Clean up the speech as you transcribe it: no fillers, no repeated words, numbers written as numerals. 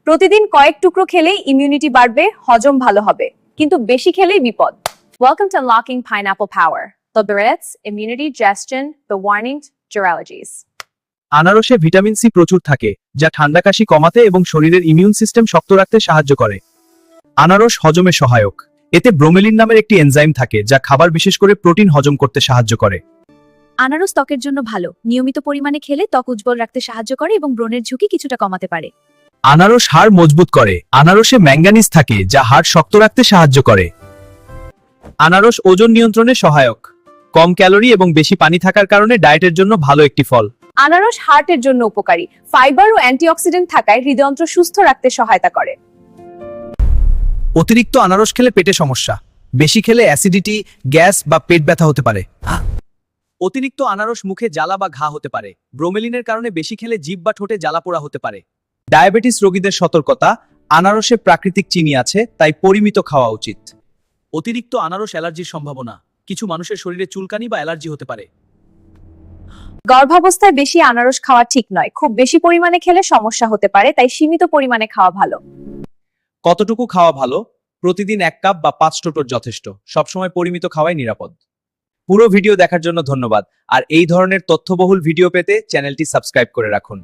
প্রতিদিন কয়েক টুকরো খেলেই ইমিউনিটি বাড়বে, হজম ভালো হবে, কিন্তু বেশি খেলেই বিপদ। Welcome to Unlocking Pineapple Power, the Barrett's Immunity Digestion, the Warning to Allergies. আনারসে ভিটামিন সি প্রচুর থাকে, যা ঠান্ডা কাশি কমাতে এবং শরীরের ইমিউন সিস্টেম শক্ত রাখতে সাহায্য করে। আনারস হজমে সহায়ক। এতে ব্রোমেলিন নামের একটি এনজাইম থাকে, যা খাবার বিশেষ করে প্রোটিন হজম করতে সাহায্য করে। আনারস ত্বকের জন্য ভালো। নিয়মিত পরিমাণে খেলে ত্বক উজ্জ্বল রাখতে সাহায্য করে এবং ব্রণের ঝুঁকি কিছুটা কমাতে পারে। আনারস হাড় মজবুত করে। আনারসে ম্যাঙ্গানিজ থাকে, যা হাড় শক্ত রাখতে সাহায্য করে। আনারস ওজন নিয়ন্ত্রণে সহায়ক। কম ক্যালোরি এবং বেশি পানি থাকার কারণে ডায়েটের জন্য ভালো একটি ফল। আনারস হার্টের জন্য উপকারী। ফাইবার ও অ্যান্টিঅক্সিডেন্ট থাকায় হৃদযন্ত্র সুস্থ রাখতে সহায়তা করে। অতিরিক্ত আনারস খেলে পেটে সমস্যা। বেশি খেলে অ্যাসিডিটি, গ্যাস বা পেট ব্যথা হতে পারে। অতিরিক্ত আনারস মুখে জ্বালা বা ঘা হতে পারে। ব্রোমেলিনের কারণে বেশি খেলে জিভ বা ঠোঁটে জ্বালা পোড়া হতে পারে। ডায়াবেটিস রোগীদের সতর্কতা, আনারসে প্রাকৃতিক চিনি আছে, তাই পরিমিত খাওয়া উচিত। অতিরিক্ত আনারস অ্যালার্জির সম্ভাবনা। কিছু মানুষের শরীরে চুলকানি বা অ্যালার্জি হতে পারে। গর্ভাবস্থায় বেশি আনারস খাওয়া ঠিক নয়। খুব বেশি পরিমাণে খেলে সমস্যা হতে পারে, তাই সীমিত পরিমাণে খাওয়া ভালো। কতটুকু খাওয়া ভালো? প্রতিদিন 1 কাপ বা 5 টোটর যথেষ্ট। সবসময় পরিমিত খাওয়াই নিরাপদ। পুরো ভিডিও দেখার জন্য ধন্যবাদ। আর এই ধরনের তথ্যবহুল ভিডিও পেতে চ্যানেলটি সাবস্ক্রাইব করে রাখুন।